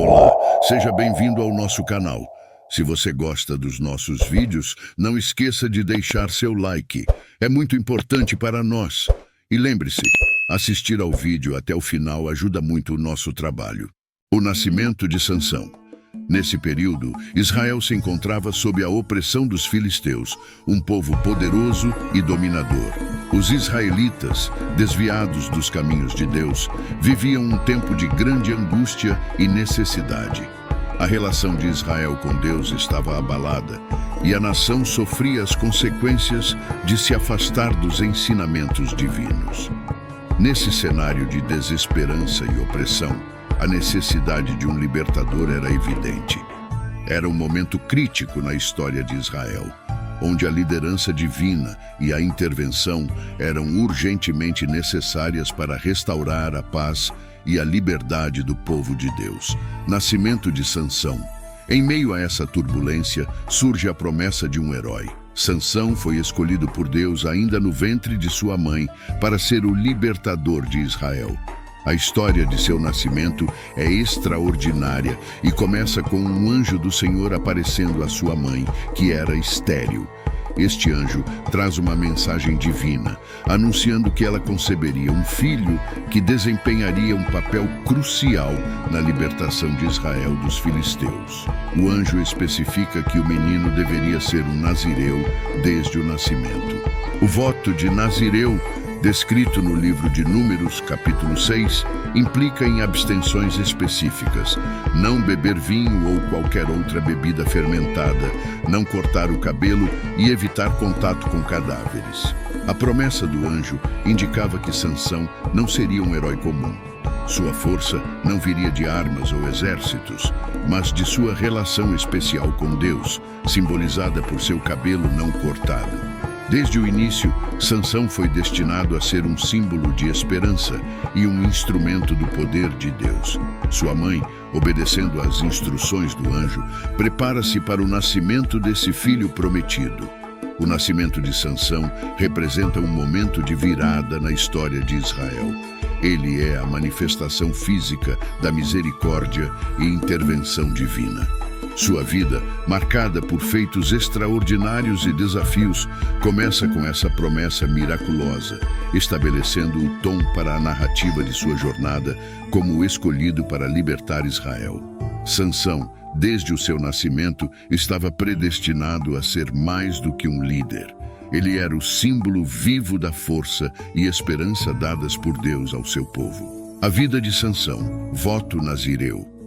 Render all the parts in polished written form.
Olá, seja bem-vindo ao nosso canal. Se você gosta dos nossos vídeos, não esqueça de deixar seu like. É muito importante para nós. E lembre-se, assistir ao vídeo até o final ajuda muito o nosso trabalho. O nascimento de Sansão. Nesse período, Israel se encontrava sob a opressão dos filisteus, um povo poderoso e dominador. Os israelitas, desviados dos caminhos de Deus, viviam um tempo de grande angústia e necessidade. A relação de Israel com Deus estava abalada e a nação sofria as consequências de se afastar dos ensinamentos divinos. Nesse cenário de desesperança e opressão, a necessidade de um libertador era evidente. Era um momento crítico na história de Israel, onde a liderança divina e a intervenção eram urgentemente necessárias para restaurar a paz e a liberdade do povo de Deus. Nascimento de Sansão. Em meio a essa turbulência, surge a promessa de um herói. Sansão foi escolhido por Deus ainda no ventre de sua mãe para ser o libertador de Israel. A história de seu nascimento é extraordinária e começa com um anjo do Senhor aparecendo à sua mãe, que era estéril. Este anjo traz uma mensagem divina, anunciando que ela conceberia um filho que desempenharia um papel crucial na libertação de Israel dos filisteus. O anjo especifica que o menino deveria ser um nazireu desde o nascimento. O voto de nazireu, descrito no livro de Números, capítulo 6, implica em abstenções específicas: não beber vinho ou qualquer outra bebida fermentada, não cortar o cabelo e evitar contato com cadáveres. A promessa do anjo indicava que Sansão não seria um herói comum. Sua força não viria de armas ou exércitos, mas de sua relação especial com Deus, simbolizada por seu cabelo não cortado. Desde o início, Sansão foi destinado a ser um símbolo de esperança e um instrumento do poder de Deus. Sua mãe, obedecendo às instruções do anjo, prepara-se para o nascimento desse filho prometido. O nascimento de Sansão representa um momento de virada na história de Israel. Ele é a manifestação física da misericórdia e intervenção divina. Sua vida, marcada por feitos extraordinários e desafios, começa com essa promessa miraculosa, estabelecendo o tom para a narrativa de sua jornada como o escolhido para libertar Israel. Sansão, desde o seu nascimento, estava predestinado a ser mais do que um líder. Ele era o símbolo vivo da força e esperança dadas por Deus ao seu povo. A vida de Sansão, voto nazireu.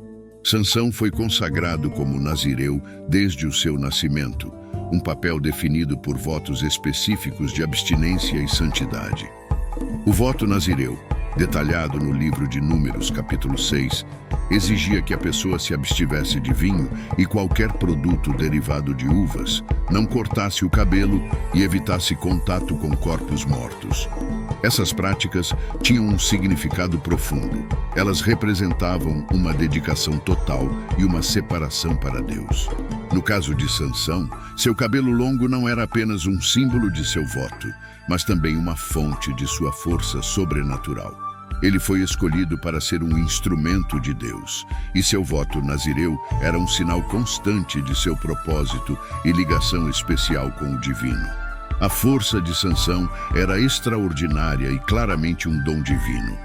Sansão foi consagrado como nazireu desde o seu nascimento, um papel definido por votos específicos de abstinência e santidade. O voto nazireu, detalhado no livro de Números, capítulo 6, exigia que a pessoa se abstivesse de vinho e qualquer produto derivado de uvas, não cortasse o cabelo e evitasse contato com corpos mortos. Essas práticas tinham um significado profundo. Elas representavam uma dedicação total e uma separação para Deus. No caso de Sansão, seu cabelo longo não era apenas um símbolo de seu voto, mas também uma fonte de sua força sobrenatural. Ele foi escolhido para ser um instrumento de Deus, e seu voto nazireu era um sinal constante de seu propósito e ligação especial com o divino. A força de Sansão era extraordinária e claramente um dom divino.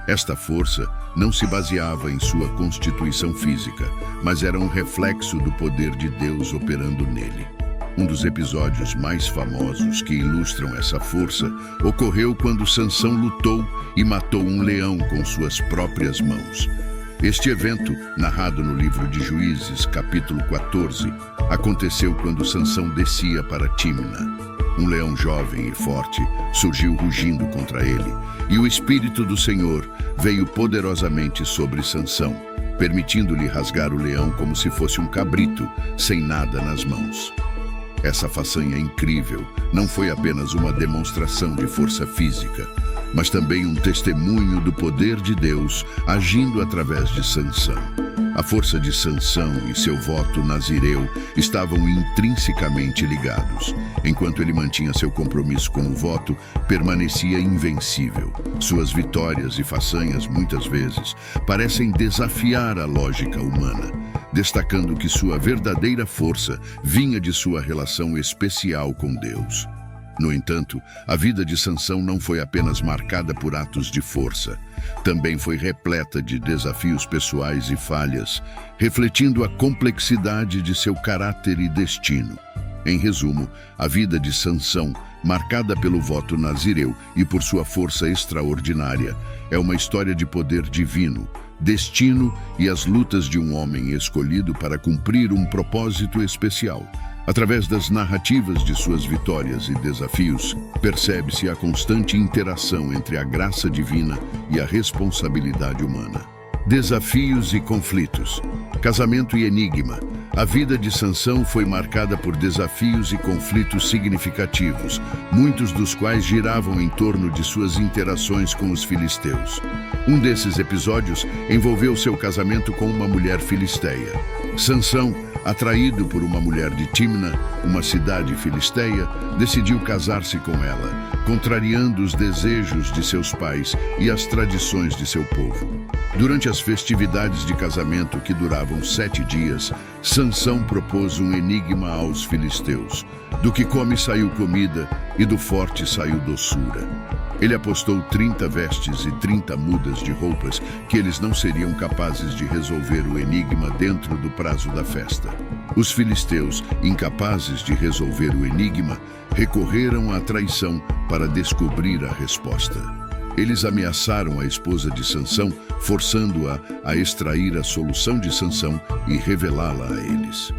Esta força não se baseava em sua constituição física, mas era um reflexo do poder de Deus operando nele. Um dos episódios mais famosos que ilustram essa força ocorreu quando Sansão lutou e matou um leão com suas próprias mãos. Este evento, narrado no livro de Juízes, capítulo 14, aconteceu quando Sansão descia para Tímna. Um leão jovem e forte surgiu rugindo contra ele, e o Espírito do Senhor veio poderosamente sobre Sansão, permitindo-lhe rasgar o leão como se fosse um cabrito, sem nada nas mãos. Essa façanha incrível não foi apenas uma demonstração de força física, mas também um testemunho do poder de Deus agindo através de Sansão. A força de Sansão e seu voto nazireu estavam intrinsecamente ligados. Enquanto ele mantinha seu compromisso com o voto, permanecia invencível. Suas vitórias e façanhas, muitas vezes, parecem desafiar a lógica humana, destacando que sua verdadeira força vinha de sua relação especial com Deus. No entanto, a vida de Sansão não foi apenas marcada por atos de força. Também foi repleta de desafios pessoais e falhas, refletindo a complexidade de seu caráter e destino. Em resumo, a vida de Sansão, marcada pelo voto nazireu e por sua força extraordinária, é uma história de poder divino, destino e as lutas de um homem escolhido para cumprir um propósito especial. Através das narrativas de suas vitórias e desafios, percebe-se a constante interação entre a graça divina e a responsabilidade humana. Desafios e conflitos. Casamento e enigma. A vida de Sansão foi marcada por desafios e conflitos significativos, muitos dos quais giravam em torno de suas interações com os filisteus. Um desses episódios envolveu seu casamento com uma mulher filisteia. Sansão, atraído por uma mulher de Timna, uma cidade filisteia, decidiu casar-se com ela, contrariando os desejos de seus pais e as tradições de seu povo. Durante as festividades de casamento, que duravam 7 dias, Sansão propôs um enigma aos filisteus. Do que come saiu comida, e do forte saiu doçura. Ele apostou 30 vestes e 30 mudas de roupas que eles não seriam capazes de resolver o enigma dentro do prazo da festa. Os filisteus, incapazes de resolver o enigma, recorreram à traição para descobrir a resposta. Eles ameaçaram a esposa de Sansão, forçando-a a extrair a solução de Sansão e revelá-la a eles.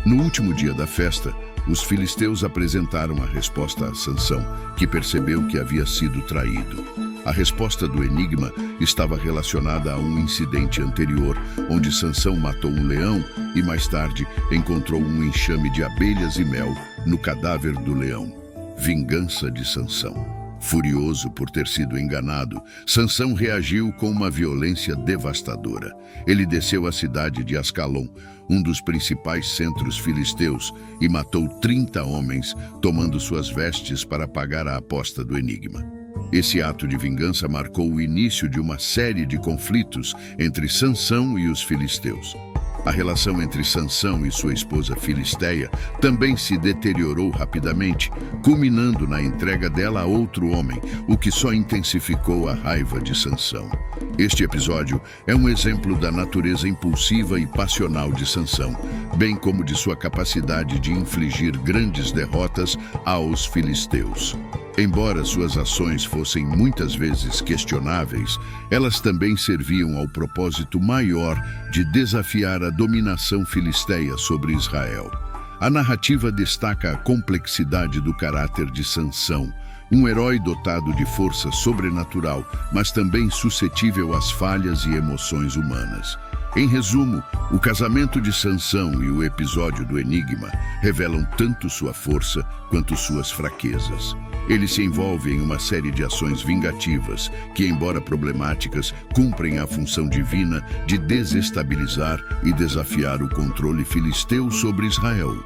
No último dia da festa, os filisteus apresentaram a resposta a Sansão, que percebeu que havia sido traído. A resposta do enigma estava relacionada a um incidente anterior, onde Sansão matou um leão e mais tarde encontrou um enxame de abelhas e mel no cadáver do leão. Vingança de Sansão. Furioso por ter sido enganado, Sansão reagiu com uma violência devastadora. Ele desceu à cidade de Ascalon, um dos principais centros filisteus, e matou 30 homens, tomando suas vestes para pagar a aposta do enigma. Esse ato de vingança marcou o início de uma série de conflitos entre Sansão e os filisteus. A relação entre Sansão e sua esposa filisteia também se deteriorou rapidamente, culminando na entrega dela a outro homem, o que só intensificou a raiva de Sansão. Este episódio é um exemplo da natureza impulsiva e passional de Sansão, bem como de sua capacidade de infligir grandes derrotas aos filisteus. Embora suas ações fossem muitas vezes questionáveis, elas também serviam ao propósito maior de desafiar a dominação filisteia sobre Israel. A narrativa destaca a complexidade do caráter de Sansão, um herói dotado de força sobrenatural, mas também suscetível às falhas e emoções humanas. Em resumo, o casamento de Sansão e o episódio do enigma revelam tanto sua força quanto suas fraquezas. Ele se envolve em uma série de ações vingativas que, embora problemáticas, cumprem a função divina de desestabilizar e desafiar o controle filisteu sobre Israel.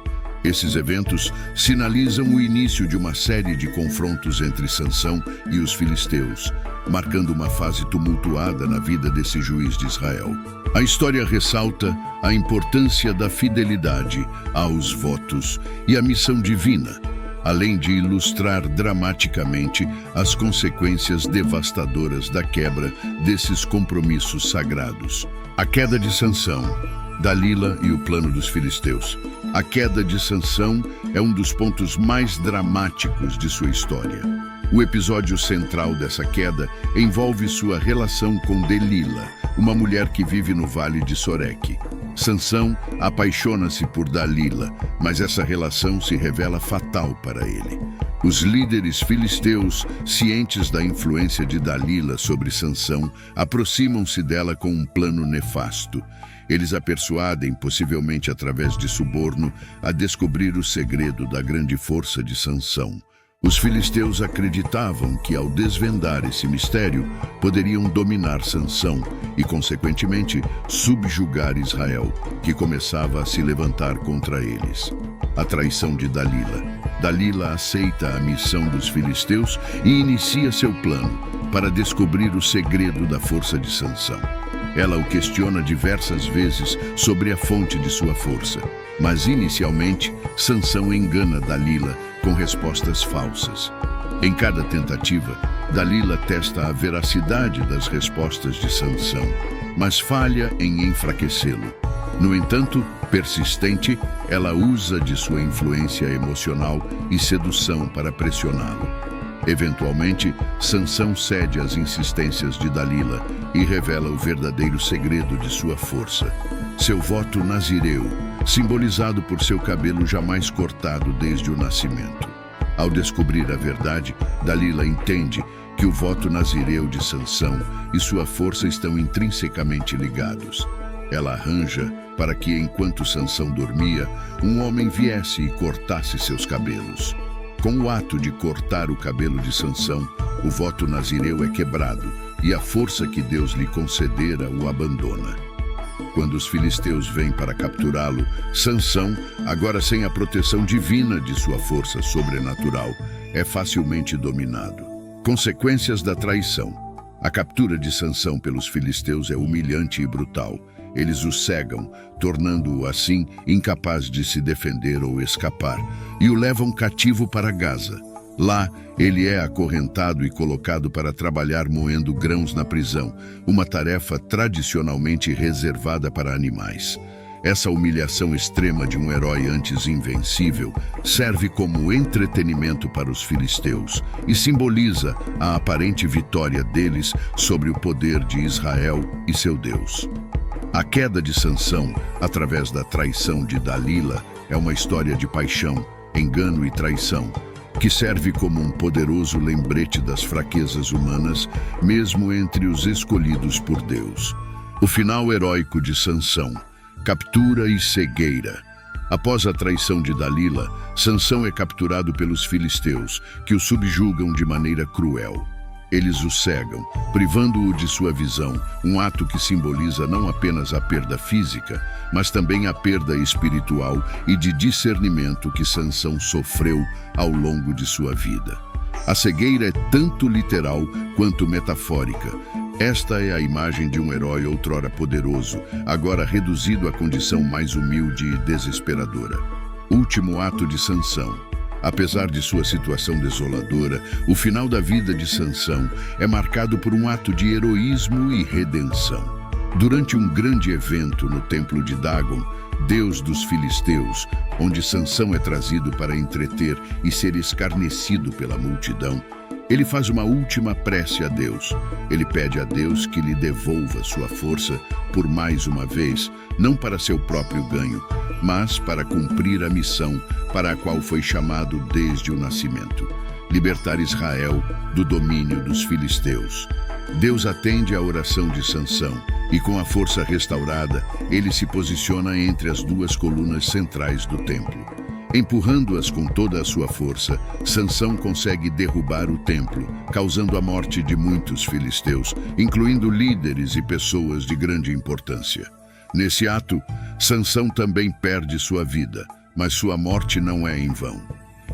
Esses eventos sinalizam o início de uma série de confrontos entre Sansão e os filisteus, marcando uma fase tumultuada na vida desse juiz de Israel. A história ressalta a importância da fidelidade aos votos e à missão divina, além de ilustrar dramaticamente as consequências devastadoras da quebra desses compromissos sagrados. A queda de Sansão, Dalila e o plano dos filisteus. A queda de Sansão é um dos pontos mais dramáticos de sua história. O episódio central dessa queda envolve sua relação com Delila, uma mulher que vive no Vale de Soreque. Sansão apaixona-se por Dalila, mas essa relação se revela fatal para ele. Os líderes filisteus, cientes da influência de Dalila sobre Sansão, aproximam-se dela com um plano nefasto. Eles a persuadem, possivelmente através de suborno, a descobrir o segredo da grande força de Sansão. Os filisteus acreditavam que, ao desvendar esse mistério, poderiam dominar Sansão e, consequentemente, subjugar Israel, que começava a se levantar contra eles. A traição de Dalila. Dalila aceita a missão dos filisteus e inicia seu plano para descobrir o segredo da força de Sansão. Ela o questiona diversas vezes sobre a fonte de sua força, mas inicialmente Sansão engana Dalila com respostas falsas. Em cada tentativa, Dalila testa a veracidade das respostas de Sansão, mas falha em enfraquecê-lo. No entanto, persistente, ela usa de sua influência emocional e sedução para pressioná-lo. Eventualmente, Sansão cede às insistências de Dalila e revela o verdadeiro segredo de sua força. Seu voto nazireu, simbolizado por seu cabelo jamais cortado desde o nascimento. Ao descobrir a verdade, Dalila entende que o voto nazireu de Sansão e sua força estão intrinsecamente ligados. Ela arranja para que, enquanto Sansão dormia, um homem viesse e cortasse seus cabelos. Com o ato de cortar o cabelo de Sansão, o voto nazireu é quebrado e a força que Deus lhe concedera o abandona. Quando os filisteus vêm para capturá-lo, Sansão, agora sem a proteção divina de sua força sobrenatural, é facilmente dominado. Consequências da traição. A captura de Sansão pelos filisteus é humilhante e brutal. Eles o cegam, tornando-o assim incapaz de se defender ou escapar, e o levam cativo para Gaza. Lá, ele é acorrentado e colocado para trabalhar moendo grãos na prisão, uma tarefa tradicionalmente reservada para animais. Essa humilhação extrema de um herói antes invencível serve como entretenimento para os filisteus e simboliza a aparente vitória deles sobre o poder de Israel e seu Deus. A queda de Sansão, através da traição de Dalila, é uma história de paixão, engano e traição, que serve como um poderoso lembrete das fraquezas humanas, mesmo entre os escolhidos por Deus. O final heróico de Sansão, captura e cegueira. Após a traição de Dalila, Sansão é capturado pelos filisteus, que o subjugam de maneira cruel. Eles o cegam, privando-o de sua visão, um ato que simboliza não apenas a perda física, mas também a perda espiritual e de discernimento que Sansão sofreu ao longo de sua vida. A cegueira é tanto literal quanto metafórica. Esta é a imagem de um herói outrora poderoso, agora reduzido à condição mais humilde e desesperadora. Último ato de Sansão. Apesar de sua situação desoladora, o final da vida de Sansão é marcado por um ato de heroísmo e redenção. Durante um grande evento no templo de Dagon, deus dos filisteus, onde Sansão é trazido para entreter e ser escarnecido pela multidão, ele faz uma última prece a Deus. Ele pede a Deus que lhe devolva sua força por mais uma vez, não para seu próprio ganho, mas para cumprir a missão para a qual foi chamado desde o nascimento: libertar Israel do domínio dos filisteus. Deus atende à oração de Sansão e, com a força restaurada, ele se posiciona entre as duas colunas centrais do templo. Empurrando-as com toda a sua força, Sansão consegue derrubar o templo, causando a morte de muitos filisteus, incluindo líderes e pessoas de grande importância. Nesse ato, Sansão também perde sua vida, mas sua morte não é em vão.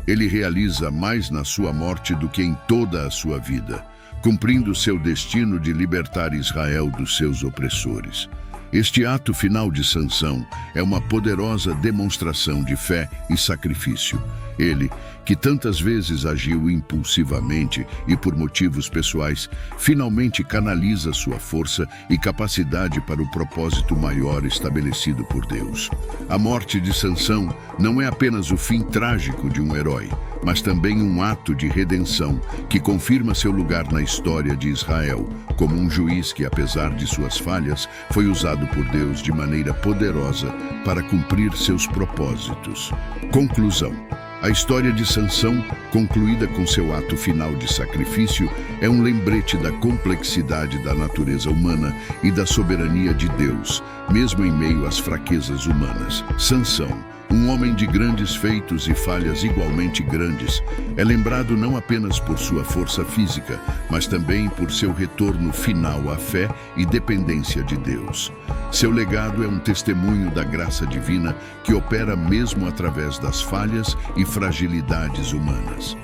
Ele realiza mais na sua morte do que em toda a sua vida, cumprindo seu destino de libertar Israel dos seus opressores. Este ato final de Sansão é uma poderosa demonstração de fé e sacrifício. Ele, que tantas vezes agiu impulsivamente e por motivos pessoais, finalmente canaliza sua força e capacidade para o propósito maior estabelecido por Deus. A morte de Sansão não é apenas o fim trágico de um herói, mas também um ato de redenção que confirma seu lugar na história de Israel, como um juiz que, apesar de suas falhas, foi usado por Deus de maneira poderosa para cumprir seus propósitos. Conclusão. A história de Sansão, concluída com seu ato final de sacrifício, é um lembrete da complexidade da natureza humana e da soberania de Deus, mesmo em meio às fraquezas humanas. Sansão, Um homem de grandes feitos e falhas igualmente grandes, é lembrado não apenas por sua força física, mas também por seu retorno final à fé e dependência de Deus. Seu legado é um testemunho da graça divina que opera mesmo através das falhas e fragilidades humanas.